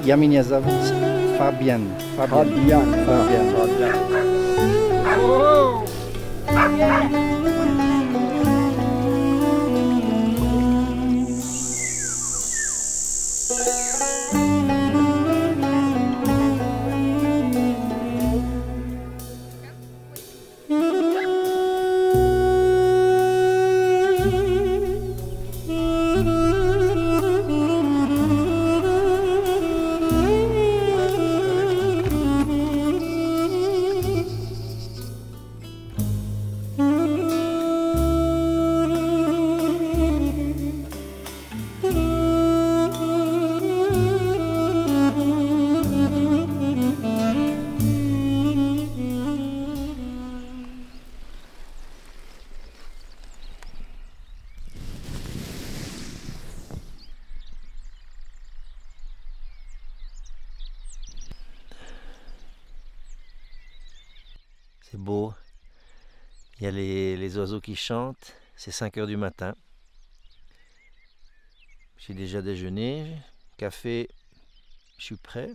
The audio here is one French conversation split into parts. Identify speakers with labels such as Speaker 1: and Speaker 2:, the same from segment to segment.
Speaker 1: Jak mnie zовут? Fabian.
Speaker 2: Fabian.
Speaker 3: C'est beau, il y a les oiseaux qui chantent, c'est 5 h du matin. J'ai déjà déjeuné, café, je suis prêt.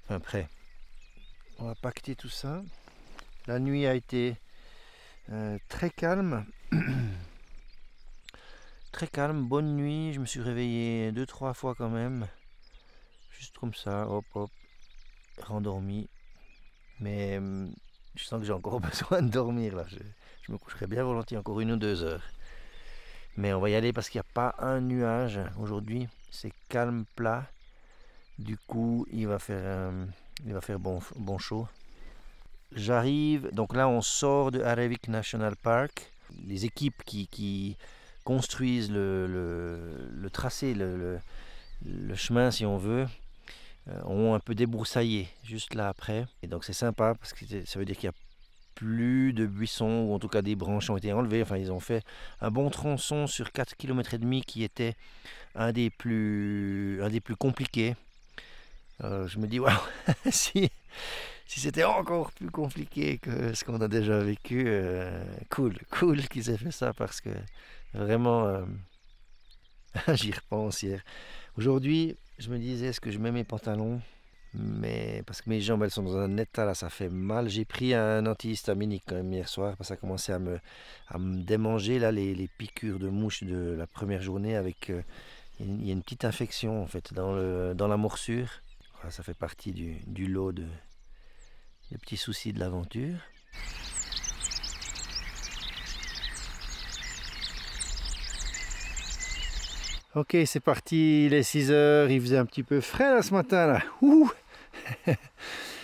Speaker 3: Enfin prêt. On va pacter tout ça. La nuit a été très calme. Très calme, bonne nuit, je me suis réveillé 2-3 fois quand même. Juste comme ça, hop hop, rendormi. Mais je sens que j'ai encore besoin de dormir là. Je me coucherai bien volontiers encore 1 ou 2 heures. Mais on va y aller parce qu'il n'y a pas un nuage aujourd'hui. C'est calme, plat. Du coup, il va faire bon chaud. J'arrive, donc là on sort de Arevik National Park. Les équipes qui construisent le tracé, le chemin si on veut, ont un peu débroussaillé juste là après. Et donc c'est sympa parce que ça veut dire qu'il n'y a plus de buissons, ou en tout cas des branches ont été enlevées. Enfin, ils ont fait un bon tronçon sur 4,5 km qui était un des plus compliqués. Je me dis, waouh, si c'était encore plus compliqué que ce qu'on a déjà vécu, cool qu'ils aient fait ça parce que vraiment, j'y repense hier. Aujourd'hui, je me disais, est-ce que je mets mes pantalons? Mais parce que mes jambes elles sont dans un état là, ça fait mal. J'ai pris un antihistaminique quand même hier soir parce que ça commençait à me démanger là, les piqûres de mouches de la première journée avec il y a une petite infection en fait dans la morsure. Voilà, ça fait partie du lot des petits soucis de l'aventure.
Speaker 1: Ok, c'est parti, il est 6 h, il faisait un petit peu frais là ce matin là. Ouh.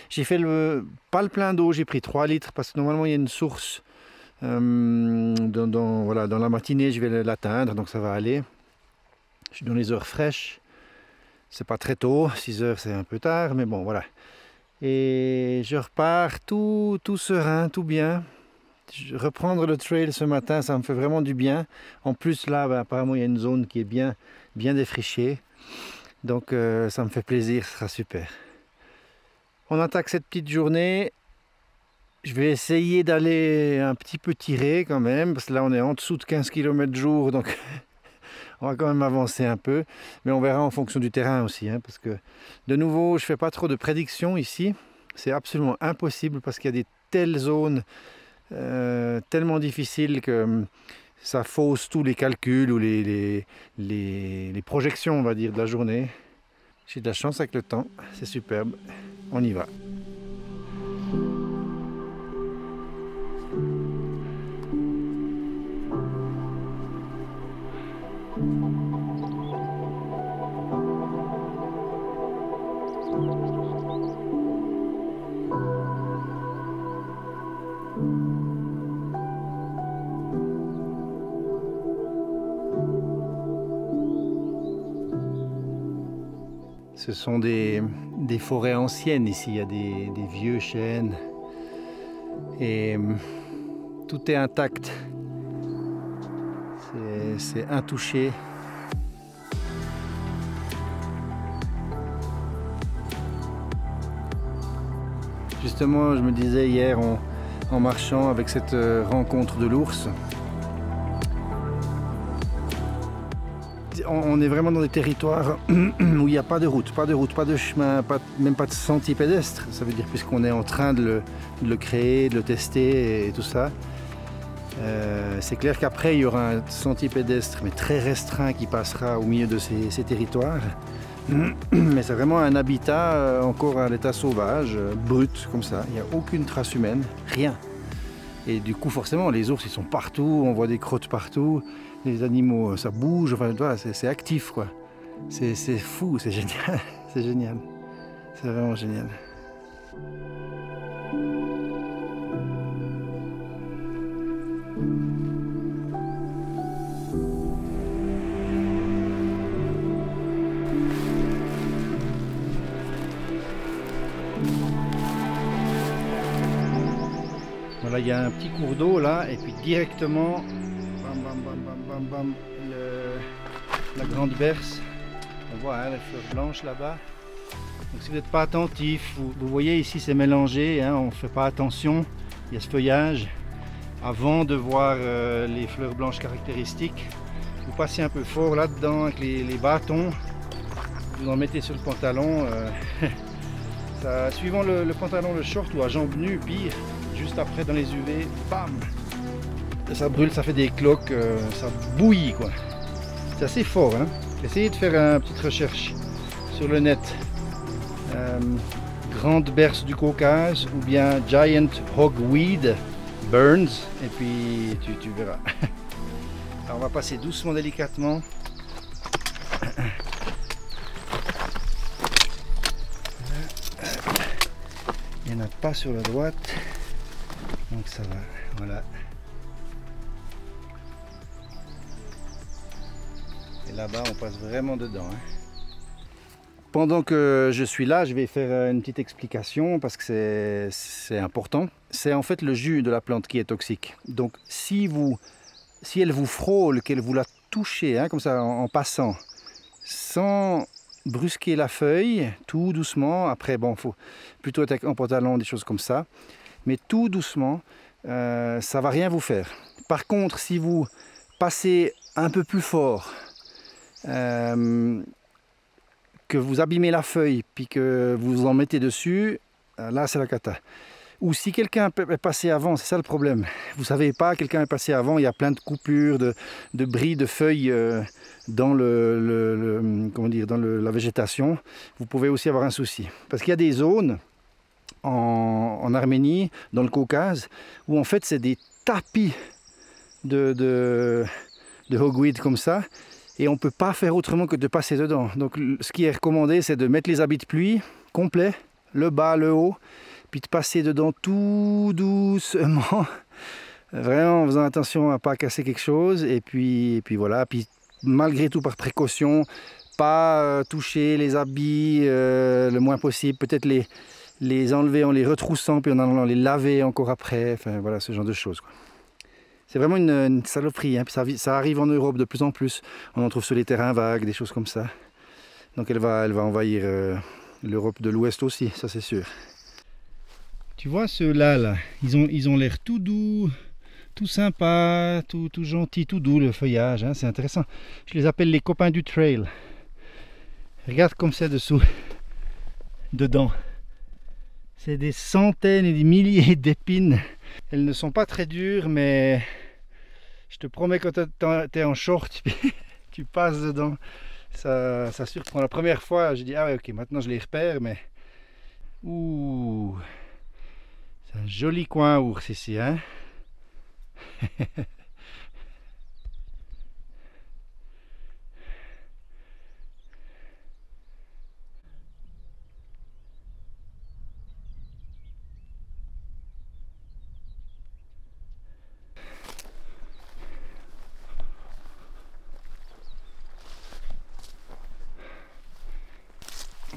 Speaker 1: J'ai fait pas le plein d'eau, j'ai pris 3 litres parce que normalement il y a une source dans la matinée, je vais l'atteindre, donc ça va aller. Je suis dans les heures fraîches, c'est pas très tôt, 6 h c'est un peu tard, mais bon voilà. Et je repars tout serein, tout bien. Reprendre le trail ce matin, ça me fait vraiment du bien. En plus là, apparemment il y a une zone qui est bien défrichée. Donc ça me fait plaisir, ce sera super. On attaque cette petite journée. Je vais essayer d'aller un petit peu tirer quand même, parce que là on est en dessous de 15 km jour, donc on va quand même avancer un peu. Mais on verra en fonction du terrain aussi, hein, parce que de nouveau, je fais pas trop de prédictions ici. C'est absolument impossible parce qu'il y a des telles zones tellement difficiles que ça fausse tous les calculs ou les projections, on va dire, de la journée. J'ai de la chance avec le temps, c'est superbe. On y va. Ce sont des forêts anciennes ici, il y a des vieux chênes et tout est intact, c'est intouché. Justement, je me disais hier en marchant avec cette rencontre de l'ours, on est vraiment dans des territoires où il n'y a pas de route, pas de chemin, même pas de sentier pédestre. Ça veut dire puisqu'on est en train de le créer, de le tester et tout ça. C'est clair qu'après il y aura un sentier pédestre mais très restreint qui passera au milieu de ces territoires. Mais c'est vraiment un habitat encore à l'état sauvage, brut comme ça. Il n'y a aucune trace humaine, rien. Et du coup forcément les ours ils sont partout, on voit des crottes partout. Les animaux ça bouge, enfin c'est actif quoi. C'est fou, c'est génial, c'est génial. C'est vraiment génial. Voilà, il y a un petit cours d'eau là, et puis directement, bam, bam, bam, bam, bam, bam, la grande berce. On voit hein, les fleurs blanches là-bas. Donc si vous n'êtes pas attentif, vous voyez ici c'est mélangé, hein, on ne fait pas attention. Il y a ce feuillage. Avant de voir les fleurs blanches caractéristiques, vous passez un peu fort là-dedans avec les bâtons. Vous en mettez sur le pantalon. Ça, suivant le pantalon, le short ou à jambes nues, pire. Juste après dans les UV, bam, ça brûle, ça fait des cloques, ça bouillit quoi. C'est assez fort hein. Essayez de faire une petite recherche sur le net. Grande berce du Caucase ou bien Giant Hogweed Burns et puis tu verras. Alors on va passer doucement, délicatement. Il n'y en a pas sur la droite. Donc ça va, voilà. Et là-bas, on passe vraiment dedans. Hein. Pendant que je suis là, je vais faire une petite explication parce que c'est important. C'est en fait le jus de la plante qui est toxique. Donc si elle vous frôle, qu'elle vous la touchez, hein, comme ça en passant, sans brusquer la feuille, tout doucement. Après, bon, faut plutôt être en pantalon, des choses comme ça. Mais tout doucement, ça va rien vous faire. Par contre, si vous passez un peu plus fort, que vous abîmez la feuille, puis que vous en mettez dessus, là c'est la cata. Ou si quelqu'un est passé avant, c'est ça le problème. Vous savez pas, quelqu'un est passé avant, il y a plein de coupures, de bris, de feuilles dans comment dire, dans la végétation. Vous pouvez aussi avoir un souci. Parce qu'il y a des zones en Arménie, dans le Caucase, où en fait c'est des tapis de hogweed comme ça, et on ne peut pas faire autrement que de passer dedans. Donc ce qui est recommandé, c'est de mettre les habits de pluie complets, le bas, le haut, puis de passer dedans tout doucement, vraiment en faisant attention à ne pas casser quelque chose, et puis voilà, puis malgré tout par précaution, pas toucher les habits le moins possible, peut-être les enlever en les retroussant, puis en allant les laver encore après, enfin voilà, ce genre de choses, quoi. C'est vraiment une saloperie, hein. Puis ça arrive en Europe de plus en plus, on en trouve sur les terrains vagues, des choses comme ça. Donc elle va envahir l'Europe de l'Ouest aussi, ça c'est sûr. Tu vois ceux-là, ils ont l'air tout doux, tout sympa, tout gentil, tout doux le feuillage, hein, c'est intéressant. Je les appelle les copains du trail. Regarde comme c'est dessous, dedans. C'est des centaines et des milliers d'épines. Elles ne sont pas très dures, mais je te promets quand tu es en short, tu passes dedans. Ça surprend. La première fois, j'ai dit ah ouais ok, maintenant je les repère, mais ouh, c'est un joli coin ours ici, hein.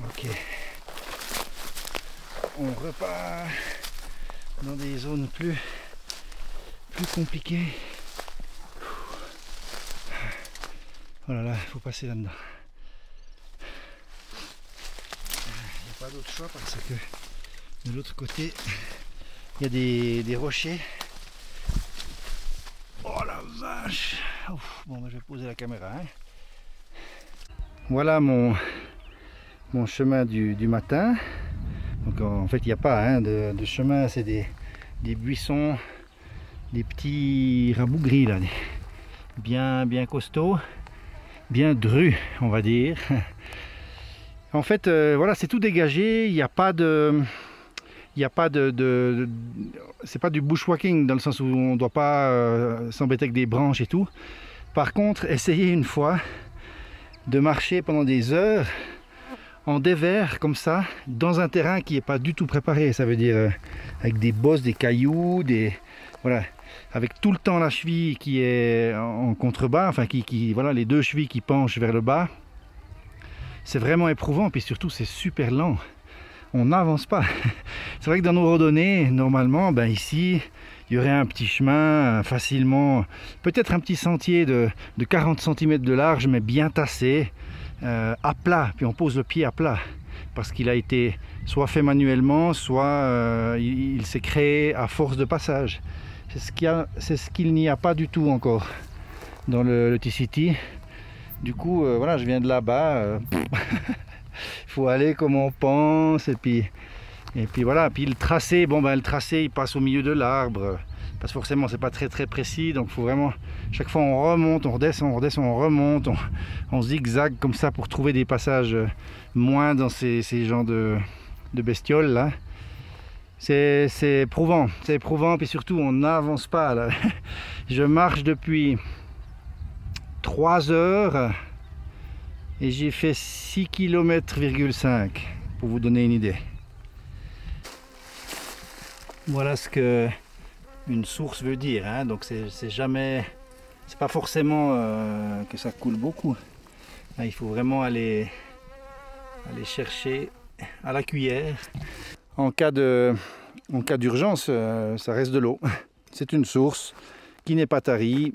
Speaker 1: Ok, on repart dans des zones plus compliquées. Oh là là, il faut passer là-dedans. Il n'y a pas d'autre choix parce que de l'autre côté, il y a des rochers. Oh la vache! Ouf, bon, je vais poser la caméra. Hein. Voilà mon chemin du matin. Donc en fait il n'y a pas hein, de chemin, c'est des buissons, des petits rabougris là, bien costauds, bien drus on va dire. En fait voilà, c'est tout dégagé, il n'y a pas de... c'est pas du bushwalking dans le sens où on ne doit pas s'embêter avec des branches et tout. Par contre, essayez une fois de marcher pendant des heures en dévers comme ça dans un terrain qui n'est pas du tout préparé. Ça veut dire avec des bosses, des cailloux, voilà, avec tout le temps la cheville qui est en contrebas, enfin voilà, les deux chevilles qui penchent vers le bas. C'est vraiment éprouvant, puis surtout c'est super lent. On n'avance pas. C'est vrai que dans nos randonnées, normalement, ben ici, il y aurait un petit chemin facilement, peut-être un petit sentier de 40 cm de large, mais bien tassé, à plat, puis on pose le pied à plat, parce qu'il a été soit fait manuellement, soit il s'est créé à force de passage. C'est ce qu'il n'y a pas du tout encore dans le T-City. Du coup, voilà, je viens de là-bas. Il faut aller comme on pense, et puis voilà. Puis le tracé, bon ben le tracé il passe au milieu de l'arbre, parce que forcément c'est pas très précis, donc il faut vraiment, chaque fois on remonte, on redescend, on remonte, on zigzague comme ça pour trouver des passages moins dans ces genres de bestioles là. C'est éprouvant, puis surtout on n'avance pas là. Je marche depuis 3 heures et j'ai fait 6,5 km pour vous donner une idée. Voilà ce que une source veut dire, hein. Donc c'est jamais, c'est pas forcément que ça coule beaucoup. Là, il faut vraiment aller chercher à la cuillère. En cas d'urgence, ça reste de l'eau. C'est une source qui n'est pas tarie,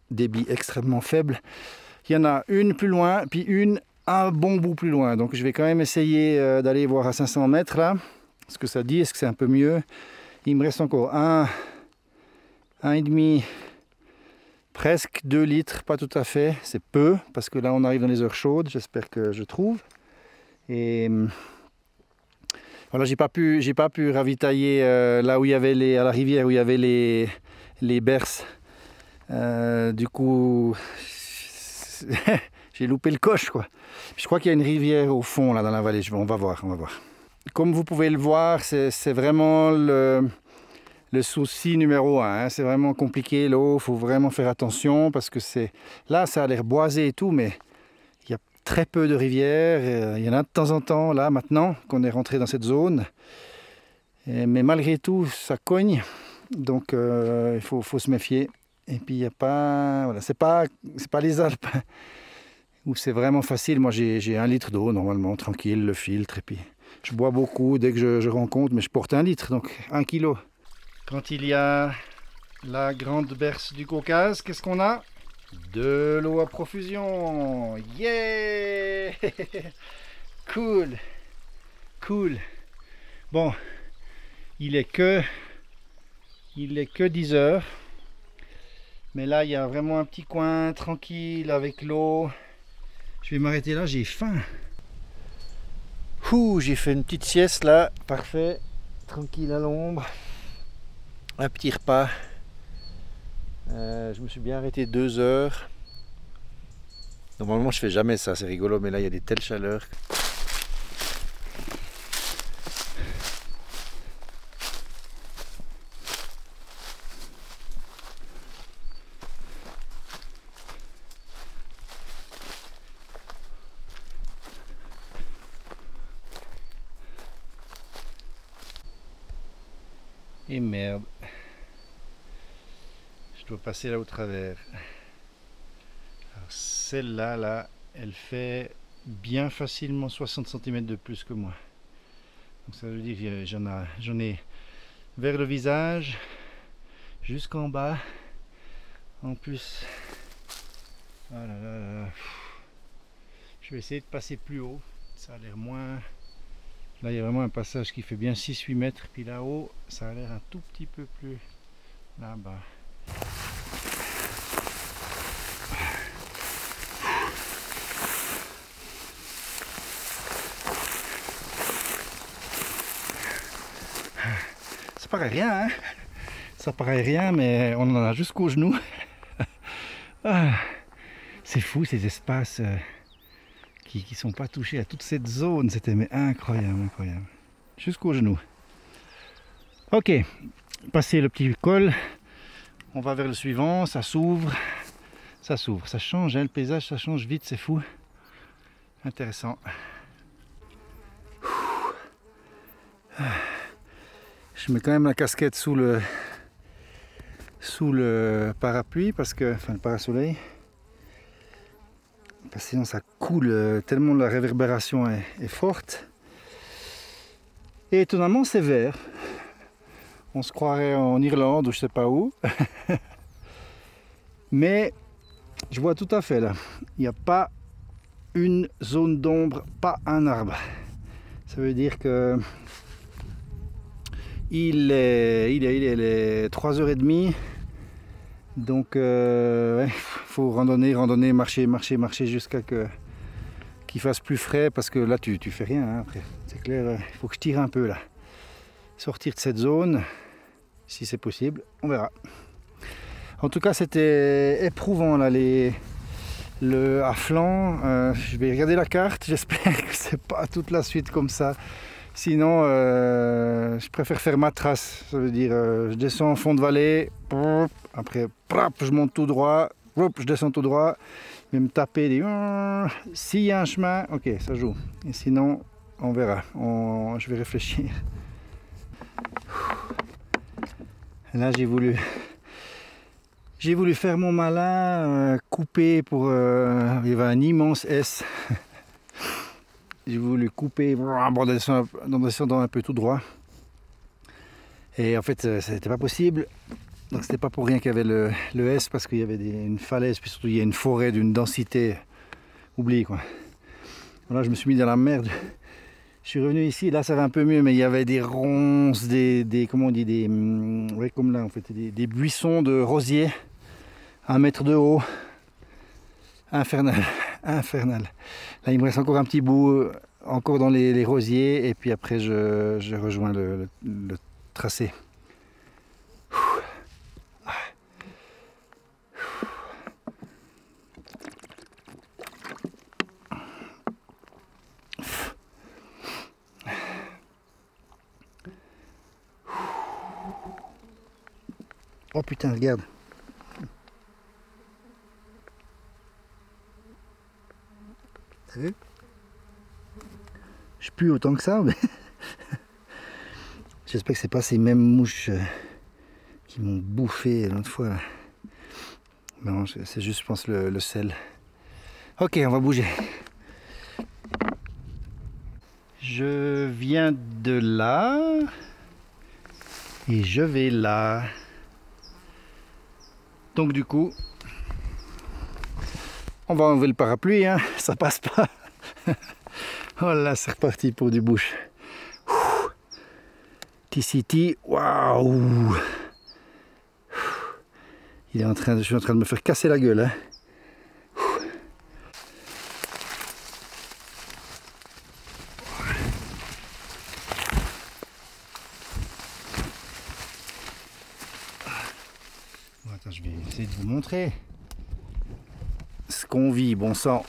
Speaker 1: débit extrêmement faible. Il y en a une plus loin, puis une un bon bout plus loin. Donc je vais quand même essayer d'aller voir à 500 mètres là, ce que ça dit, est-ce que c'est un peu mieux. Il me reste encore un et demi, presque 2 litres, pas tout à fait, c'est peu, parce que là on arrive dans les heures chaudes, j'espère que je trouve. Et voilà, j'ai pas pu ravitailler là où il y avait à la rivière où il y avait les berces. Du coup, j'ai loupé le coche quoi. Je crois qu'il y a une rivière au fond là dans la vallée. On va voir. Comme vous pouvez le voir, c'est vraiment le souci numéro 1. Hein. C'est vraiment compliqué l'eau. Il faut vraiment faire attention parce que là, ça a l'air boisé et tout, mais il y a très peu de rivières. Il y en a de temps en temps là maintenant qu'on est rentré dans cette zone. Mais malgré tout, ça cogne. Donc il faut se méfier. Et puis il n'y a pas, voilà, c'est pas les Alpes où c'est vraiment facile. Moi j'ai 1 litre d'eau normalement, tranquille, le filtre, et puis je bois beaucoup dès que je rencontre, mais je porte 1 litre, donc 1 kilo. Quand il y a la grande berce du Caucase, qu'est-ce qu'on a? De l'eau à profusion. Yeah. Cool. Bon, il est que 10 heures. Mais là, il y a vraiment un petit coin tranquille avec l'eau. Je vais m'arrêter là, j'ai faim. J'ai fait une petite sieste là, parfait. Tranquille à l'ombre. Un petit repas. Je me suis bien arrêté 2 heures. Normalement, je fais jamais ça, c'est rigolo, mais là, il y a des telles chaleurs. Et merde, je dois passer là au travers. Alors celle-là, là, elle fait bien facilement 60 cm de plus que moi. Donc ça veut dire que j'en ai vers le visage jusqu'en bas. En plus, oh là là là. Je vais essayer de passer plus haut. Ça a l'air moins... Là, il y a vraiment un passage qui fait bien 6-8 mètres. Puis là-haut, ça a l'air un tout petit peu plus là-bas. paraît rien, hein. Ça paraît rien, mais on en a jusqu'aux genoux. Ah, c'est fou ces espaces qui sont pas touchés à toute cette zone. C'était mais incroyable, incroyable. Jusqu'aux genoux. Ok, passer le petit col. On va vers le suivant, ça s'ouvre. Ça s'ouvre, ça change, hein, le paysage, ça change vite, c'est fou. Intéressant. Je mets quand même la casquette sous le parapluie, parce que, enfin le parasoleil. Parce que sinon ça coule tellement la réverbération est forte. Et étonnamment c'est vert. On se croirait en Irlande ou je sais pas où. Mais je vois tout à fait là. Il n'y a pas une zone d'ombre, pas un arbre. Ça veut dire que il est 3h30. Donc ouais, faut randonner, marcher jusqu'à qu'il fasse plus frais, parce que là tu fais rien hein, après. C'est clair, il faut que je tire un peu là. Sortir de cette zone, si c'est possible, on verra. En tout cas c'était éprouvant là, à flanc. Je vais regarder la carte, j'espère que c'est pas toute la suite comme ça. Sinon, je préfère faire ma trace. Ça veut dire, je descends en fond de vallée, après, je monte tout droit, je descends tout droit, je vais me taper des... S'il y a un chemin, ok, ça joue. Et sinon, on verra. Je vais réfléchir. Là, j'ai voulu faire mon malin, couper pour... il y avait un immense S. J'ai voulu couper en descendant un peu tout droit. Et en fait, c'était pas possible. Donc c'était pas pour rien qu'il y avait le S, parce qu'il y avait une falaise, puis surtout il y a une forêt d'une densité. Oublie quoi. Voilà, je me suis mis dans la merde. Je suis revenu ici, là ça va un peu mieux, mais il y avait des ronces, comment on dit, ouais, comme là en fait, des buissons de rosiers, 1 mètre de haut. Infernal, infernal. Là il me reste encore un petit bout, encore dans les rosiers, et puis après je rejoins le tracé. Oh putain, regarde. T'as vu? Je pue autant que ça, mais j'espère que c'est pas ces mêmes mouches qui m'ont bouffé l'autre fois. Là. Non, c'est juste, je pense, le sel. Ok, on va bouger. Je viens de là et je vais là. Donc du coup, on va enlever le parapluie, hein, ça passe pas. Oh là, c'est reparti pour du bush. TCT, waouh! Je suis en train de me faire casser la gueule. Hein. Bon, attends, je vais essayer de vous montrer ce qu'on vit, bon sang.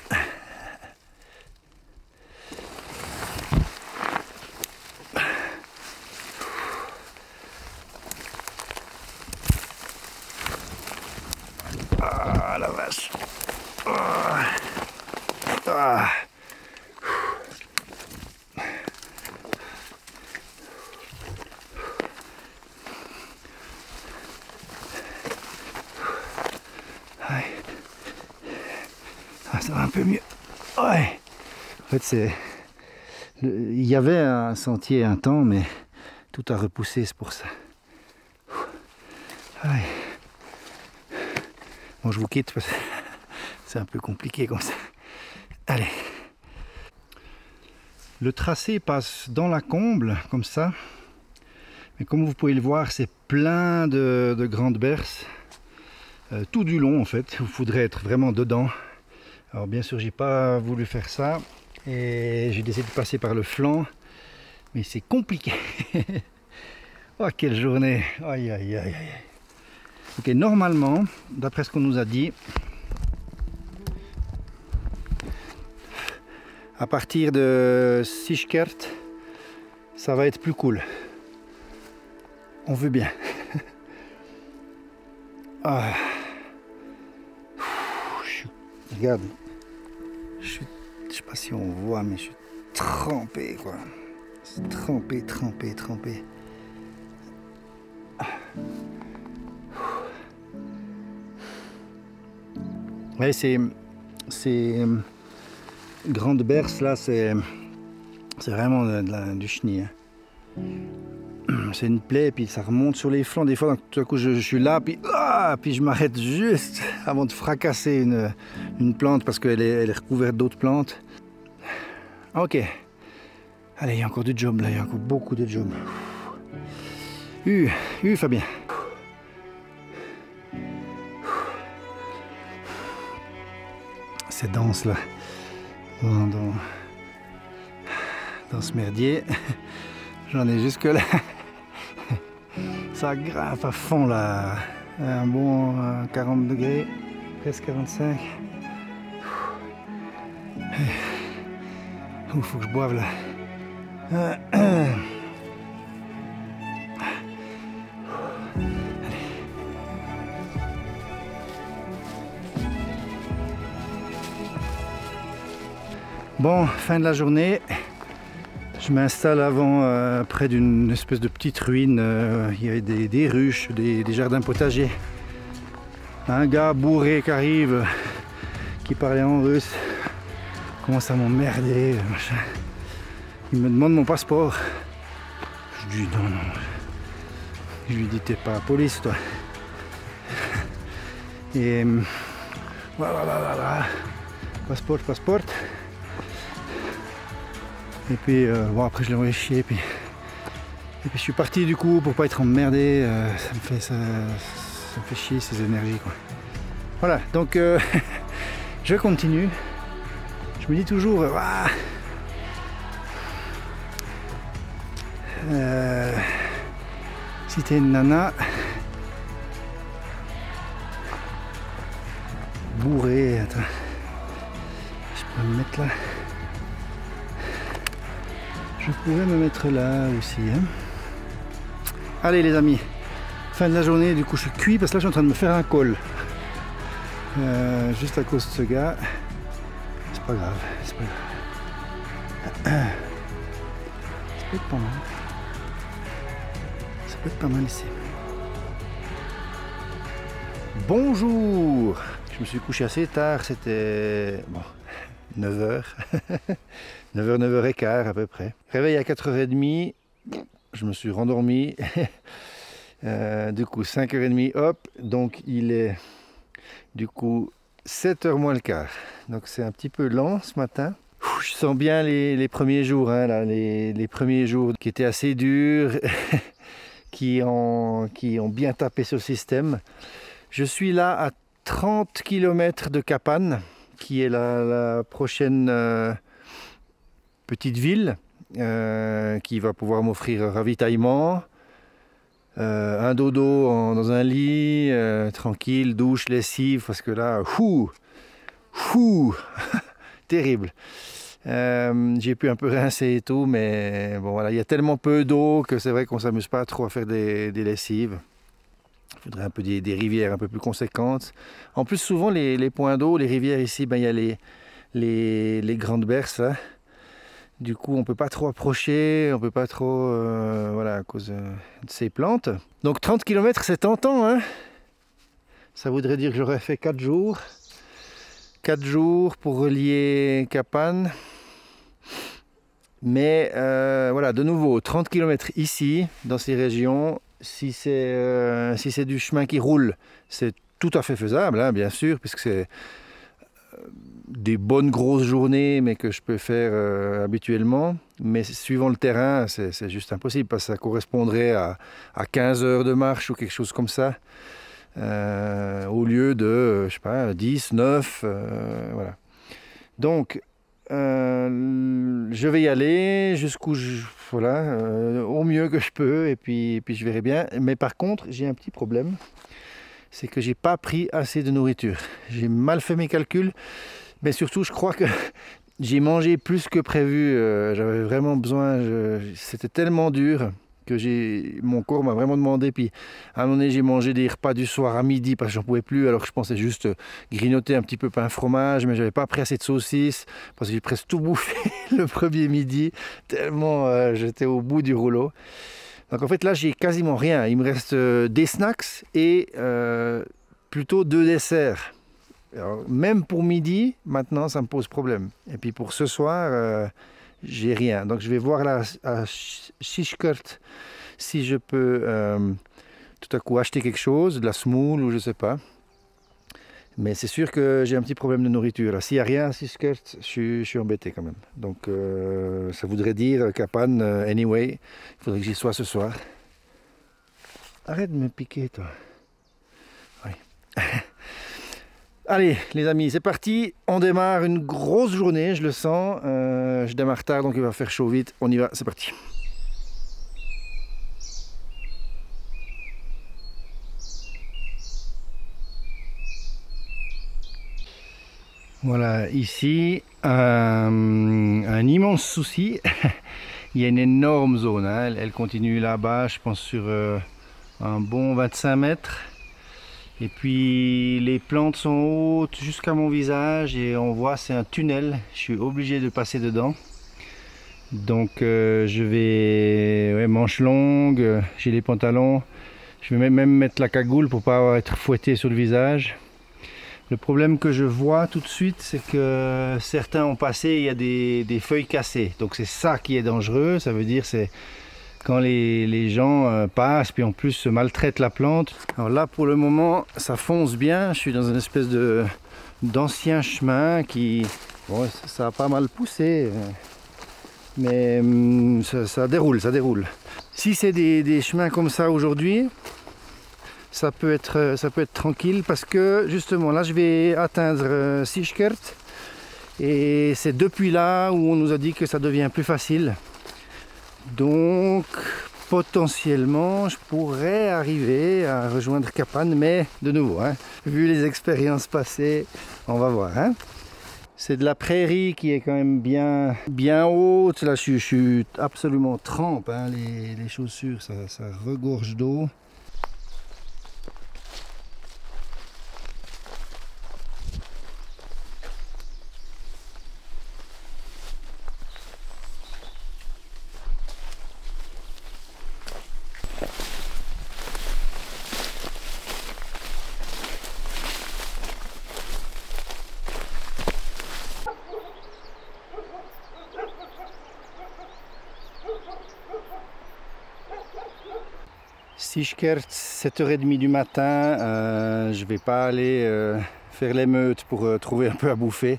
Speaker 1: Ah la vache. Ah. Ah. Ah, ça va un peu mieux. Ouais. En fait, il y avait un sentier un temps, mais tout a repoussé, c'est pour ça. Ouais. Bon, je vous quitte parce que c'est un peu compliqué comme ça. Allez. Le tracé passe dans la comble, comme ça. Mais comme vous pouvez le voir, c'est plein de grandes berces. Tout du long, en fait. Il faudrait être vraiment dedans. Alors, bien sûr, j'ai pas voulu faire ça. Et j'ai décidé de passer par le flanc. Mais c'est compliqué. Oh, quelle journée! Aïe, aïe, aïe, aïe. Ok, normalement, d'après ce qu'on nous a dit, à partir de Sichkert, ça va être plus cool. On veut bien. Ah. Regarde, je sais pas si on voit, mais je suis trempé, quoi. Trempé, trempé, trempé. Ouais, ces grandes berces là, c'est vraiment du chenille. Hein. C'est une plaie, puis ça remonte sur les flancs. Des fois, donc, tout à coup, je suis là, puis je m'arrête juste avant de fracasser une plante parce qu'elle est recouverte d'autres plantes. Ok. Allez, il y a encore du job là, il y a encore beaucoup de job. Fabien. C'est dense là, dans ce merdier. J'en ai jusque là. Ça grimpe à fond là, un bon 40 degrés, presque 45. Il faut que je boive là. Bon, fin de la journée. Je m'installe avant près d'une espèce de petite ruine. Il y avait des ruches, des jardins potagers. Un gars bourré qui arrive, qui parlait en russe, commence à m'emmerder. Il me demande mon passeport. Je dis non. Je lui dis t'es pas la police toi. Et voilà. Passeport. Et puis bon, après je l'ai envoyé chier, et puis je suis parti du coup pour pas être emmerdé. Ça me fait chier ces énergies quoi. Voilà, donc je continue. Je me dis toujours si t'es une nana bourrée, attends, je peux me mettre là. Je pourrais me mettre là aussi. Hein. Allez les amis, fin de la journée, du coup je suis cuit parce que là je suis en train de me faire un col. Juste à cause de ce gars. C'est pas grave. Ça peut être pas mal. Ça peut être pas mal ici. Bonjour. Je me suis couché assez tard, c'était... Bon, 9h. 9h, 9h15 à peu près. Réveil à 4h30, je me suis rendormi. Du coup 5h30, hop, donc il est du coup 7h moins le quart. Donc c'est un petit peu lent ce matin. Je sens bien les premiers jours, hein, là, les premiers jours qui étaient assez durs, qui ont bien tapé sur le système. Je suis là à 30 km de Kapan, qui est la prochaine petite ville qui va pouvoir m'offrir un ravitaillement, un dodo dans un lit, tranquille, douche, lessive, parce que là, terrible. J'ai pu un peu rincer et tout, mais bon voilà, il y a tellement peu d'eau que c'est vrai qu'on s'amuse pas trop à faire des lessives. Il faudrait un peu des rivières un peu plus conséquentes. En plus, souvent les points d'eau, les rivières ici, ben, il y a les grandes berces. Hein. Du coup, on peut pas trop approcher, on peut pas trop, voilà, à cause de ces plantes. Donc 30 km, c'est tentant, hein. Ça voudrait dire que j'aurais fait 4 jours. 4 jours pour relier Kapan. Mais voilà, de nouveau, 30 km ici, dans ces régions, si c'est du chemin qui roule, c'est tout à fait faisable, hein, bien sûr, puisque c'est des bonnes grosses journées, mais que je peux faire habituellement. Mais suivant le terrain, c'est juste impossible, parce que ça correspondrait à 15 heures de marche ou quelque chose comme ça, au lieu de, je sais pas, 10, 9, voilà. Donc, je vais y aller jusqu'où voilà, au mieux que je peux et puis je verrai bien. Mais par contre, j'ai un petit problème, c'est que j'ai pas pris assez de nourriture. J'ai mal fait mes calculs, mais surtout je crois que j'ai mangé plus que prévu. J'avais vraiment besoin, c'était tellement dur que mon corps m'a vraiment demandé. Puis à un moment donné, j'ai mangé des repas du soir à midi parce que j'en pouvais plus, alors que je pensais juste grignoter un petit peu pain fromage, mais j'avais pas pris assez de saucisses parce que j'ai presque tout bouffé le premier midi, tellement j'étais au bout du rouleau. Donc en fait là, j'ai quasiment rien. Il me reste des snacks et plutôt 2 desserts. Alors, même pour midi, maintenant, ça me pose problème. Et puis pour ce soir, j'ai rien. Donc je vais voir là à Sichkert si je peux tout à coup acheter quelque chose, de la semoule ou je sais pas. Mais c'est sûr que j'ai un petit problème de nourriture. S'il n'y a rien à Sichkert, je suis embêté quand même. Donc ça voudrait dire Kapan, anyway, il faudrait que j'y sois ce soir. Arrête de me piquer, toi. Oui. Allez les amis, c'est parti, on démarre une grosse journée, je le sens, je démarre tard donc il va faire chaud vite, on y va, c'est parti. Voilà, ici, un immense souci, il y a une énorme zone, hein. Elle continue là-bas, je pense sur un bon 25 mètres. Et puis les plantes sont hautes jusqu'à mon visage et on voit c'est un tunnel, je suis obligé de passer dedans. Donc je vais manches longues, j'ai les pantalons, je vais même mettre la cagoule pour pas être fouetté sur le visage. Le problème que je vois tout de suite, c'est que certains ont passé, il y a des feuilles cassées. Donc c'est ça qui est dangereux, ça veut dire c'est quand les gens passent, puis en plus se maltraitent la plante. Alors là, pour le moment, ça fonce bien. Je suis dans une espèce d'ancien chemin qui... Bon, ça a pas mal poussé, mais ça déroule, ça déroule. Si c'est des chemins comme ça aujourd'hui, ça peut être tranquille parce que justement, là, je vais atteindre Sichkert. Et c'est depuis là où on nous a dit que ça devient plus facile. Donc potentiellement je pourrais arriver à rejoindre Kapan, mais de nouveau, hein, vu les expériences passées, on va voir. Hein. C'est de la prairie qui est quand même bien haute. Là je suis absolument trempe, hein, les chaussures, ça regorge d'eau. Sichkert, 7h30 du matin, je vais pas aller faire l'émeute pour trouver un peu à bouffer.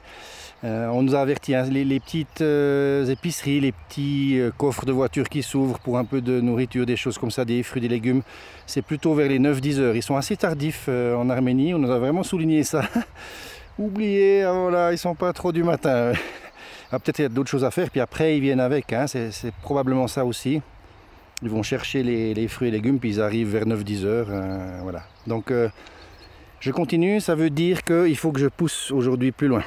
Speaker 1: On nous a averti, hein, les petites épiceries, les petits coffres de voitures qui s'ouvrent pour un peu de nourriture, des choses comme ça, des fruits, des légumes, c'est plutôt vers les 9-10 heures. Ils sont assez tardifs en Arménie, on nous a vraiment souligné ça. Oubliez, voilà, ils sont pas trop du matin. Peut-être il y a d'autres choses à faire, puis après ils viennent avec, hein, c'est probablement ça aussi. Ils vont chercher les fruits et légumes, puis ils arrivent vers 9-10 heures. Voilà. Donc je continue, ça veut dire qu'il faut que je pousse aujourd'hui plus loin.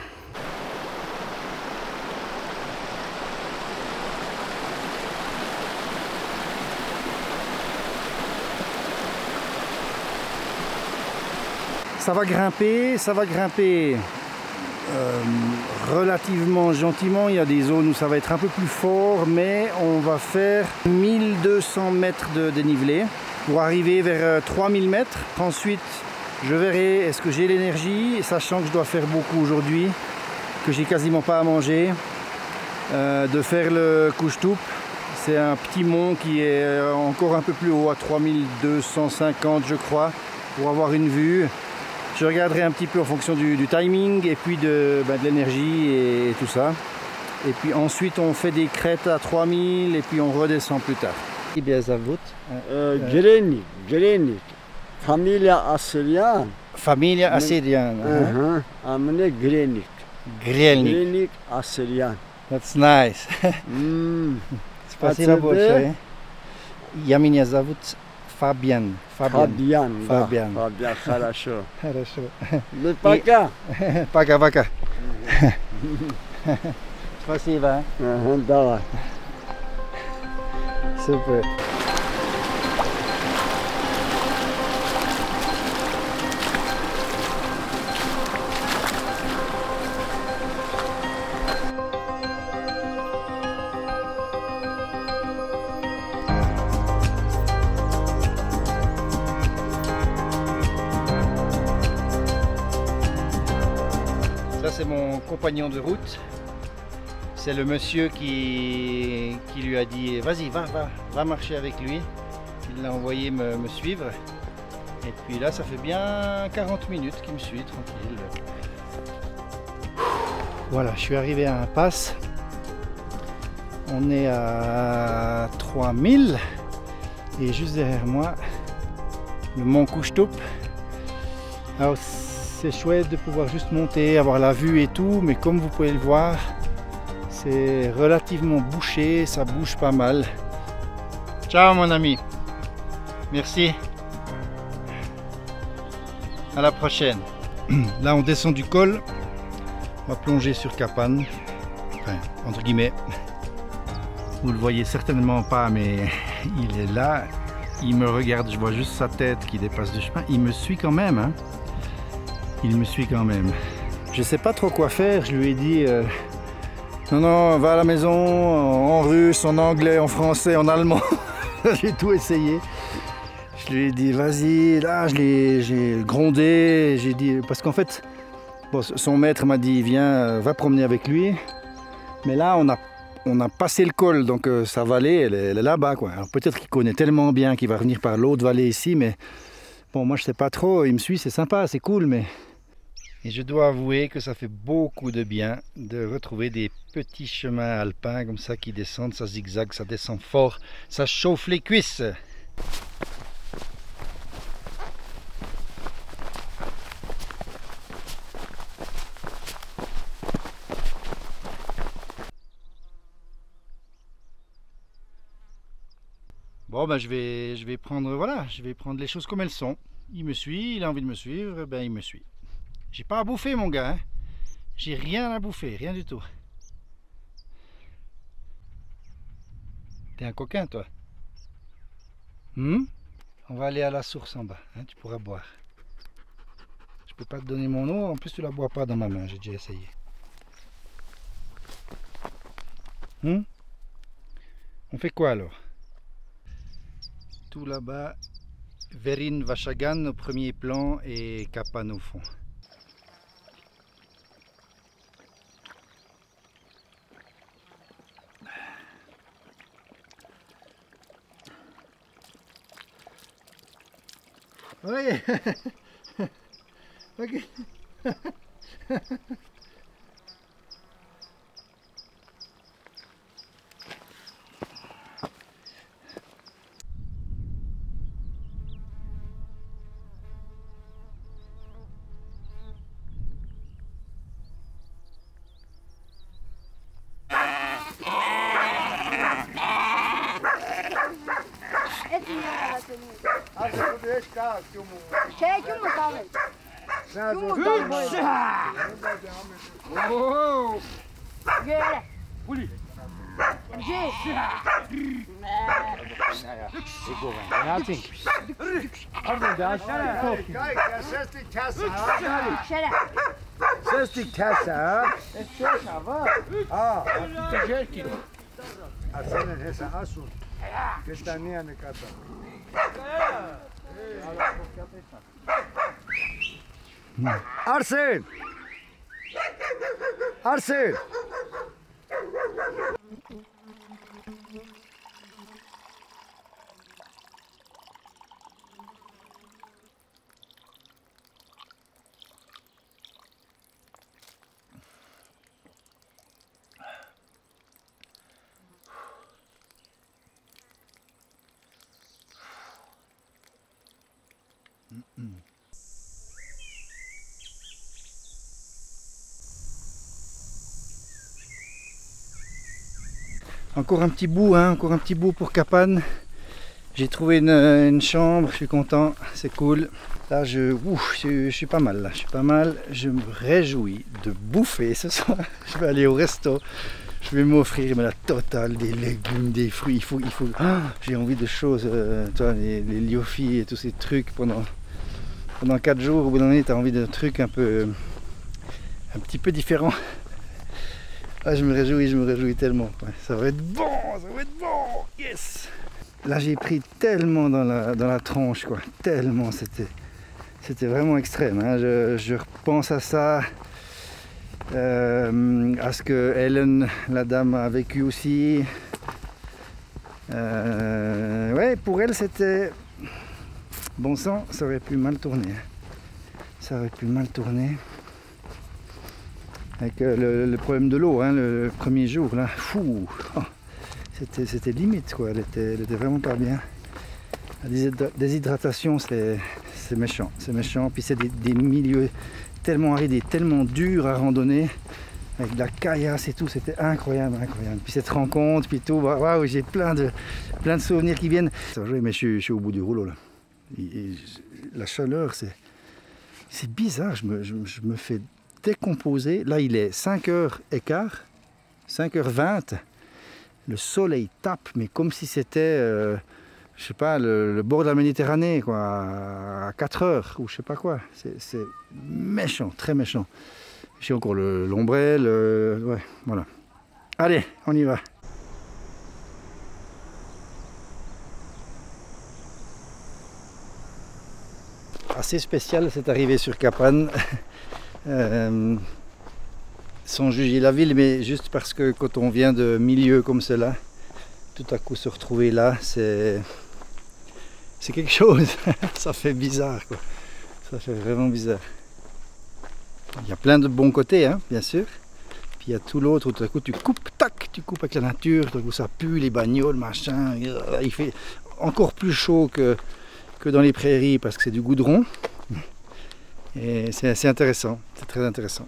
Speaker 1: Ça va grimper relativement gentiment. Il y a des zones où ça va être un peu plus fort, mais on va faire 1200 mètres de dénivelé pour arriver vers 3000 mètres. Ensuite, je verrai est-ce que j'ai l'énergie, sachant que je dois faire beaucoup aujourd'hui, que j'ai quasiment pas à manger, de faire le Kouchtoup. C'est un petit mont qui est encore un peu plus haut, à 3250 je crois, pour avoir une vue. Je regarderai un petit peu en fonction du timing et puis de l'énergie et tout ça. Et puis ensuite on fait des crêtes à 3000 et puis on redescend plus tard.
Speaker 2: Gelenik. Familia Assyrian.
Speaker 1: Familia Assyrian.
Speaker 2: Amne Gelenik.
Speaker 1: Grielnik.
Speaker 2: Grielnik Assyrian.
Speaker 1: That's nice. Спасибо большое. Я меня зовут Фабиан.
Speaker 2: Fabian.
Speaker 1: Fabian.
Speaker 2: Fabian, хорошо.
Speaker 1: Хорошо.
Speaker 2: Ну, пока.
Speaker 1: Пока-пока. Спасибо.
Speaker 2: Ага, давай.
Speaker 1: Супер. Ça c'est mon compagnon de route. C'est le monsieur qui lui a dit vas-y va marcher avec lui. Il l'a envoyé me suivre. Et puis là ça fait bien 40 minutes qu'il me suit tranquille. Voilà, je suis arrivé à un pass. On est à 3000 et juste derrière moi le mont Couchtoup. Alors c'est chouette de pouvoir juste monter, avoir la vue et tout, mais comme vous pouvez le voir, c'est relativement bouché, ça bouge pas mal. Ciao mon ami, merci. À la prochaine. Là on descend du col, on va plonger sur Kapan, enfin entre guillemets. Vous le voyez certainement pas, mais il est là, il me regarde, je vois juste sa tête qui dépasse du chemin, il me suit quand même, hein. Il me suit quand même. Je sais pas trop quoi faire, je lui ai dit non, va à la maison en russe, en anglais, en français, en allemand. J'ai tout essayé. Je lui ai dit vas-y, là j'ai grondé, j'ai dit parce qu'en fait bon, son maître m'a dit viens, va promener avec lui. Mais là on a passé le col, donc sa vallée elle est là-bas quoi. Alors peut-être qu'il connaît tellement bien qu'il va revenir par l'autre vallée ici, mais bon moi je sais pas trop, il me suit, c'est sympa, c'est cool, mais et je dois avouer que ça fait beaucoup de bien de retrouver des petits chemins alpins comme ça qui descendent, ça zigzague, ça descend fort, ça chauffe les cuisses. Bon ben je vais prendre, voilà, je vais prendre les choses comme elles sont. Il me suit, il a envie de me suivre, ben il me suit. J'ai pas à bouffer mon gars, hein. J'ai rien à bouffer, rien du tout. T'es un coquin toi. On va aller à la source en bas, hein, tu pourras boire. Je peux pas te donner mon eau, en plus tu la bois pas dans ma main, j'ai déjà essayé. On fait quoi alors? Tout là-bas, Verin Vachagan au premier plan et Kapan au fond. Oui. Ok.
Speaker 2: Arsene! Arsene!
Speaker 1: Encore un petit bout, hein, encore un petit bout pour Kapan. J'ai trouvé une chambre, je suis content, c'est cool. Là, je suis pas mal, là, je suis pas mal. Je me réjouis de bouffer ce soir. Je vais aller au resto. Je vais m'offrir la totale, des légumes, des fruits. Il faut. J'ai envie de choses, toi, les liofis et tous ces trucs pendant 4 jours. Au bout d'un moment, tu as envie de trucs un petit peu différents. Ah, je me réjouis tellement. Ouais, ça va être bon, yes. Là, j'ai pris tellement dans la tronche, quoi. Tellement, c'était vraiment extrême. Hein. Je repense à ça. À ce que Helen, la dame, a vécu aussi. Ouais, pour elle, c'était... Bon sang, ça aurait pu mal tourner. Ça aurait pu mal tourner. Avec le problème de l'eau, hein, le premier jour, là. Fou, oh, c'était limite, quoi. Elle était vraiment pas bien. La déshydratation, c'est méchant. C'est méchant. Puis c'est des milieux tellement arides, tellement durs à randonner, avec de la caillasse et tout, c'était incroyable, incroyable. Puis cette rencontre, puis tout, waouh, j'ai plein de souvenirs qui viennent. Ça va jouer, mais je suis au bout du rouleau là. La chaleur, c'est bizarre, je me fais décomposer. Là, il est 5h15, 5h20. Le soleil tape, mais comme si c'était, je sais pas, le bord de la Méditerranée, quoi, à 4h, ou je sais pas quoi. C'est méchant, très méchant. J'ai encore l'ombrelle, ouais, voilà. Allez, on y va. Assez spécial cette arrivée sur Kapan. Sans juger la ville, mais juste parce que quand on vient de milieux comme cela, tout à coup se retrouver là, c'est quelque chose. Ça fait bizarre, quoi. Ça fait vraiment bizarre. Il y a plein de bons côtés, hein, bien sûr. Puis il y a tout l'autre où tout à coup tu coupes, tac, tu coupes avec la nature, tout à coup ça pue, les bagnoles, machin. Il fait encore plus chaud que dans les prairies parce que c'est du goudron. Et c'est assez intéressant, c'est très intéressant.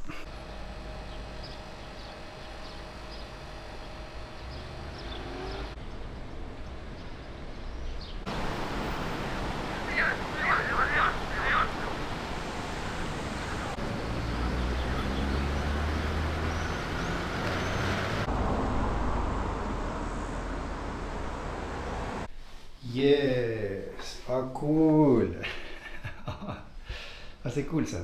Speaker 1: Yes, ah cool. Ah, c'est cool ça.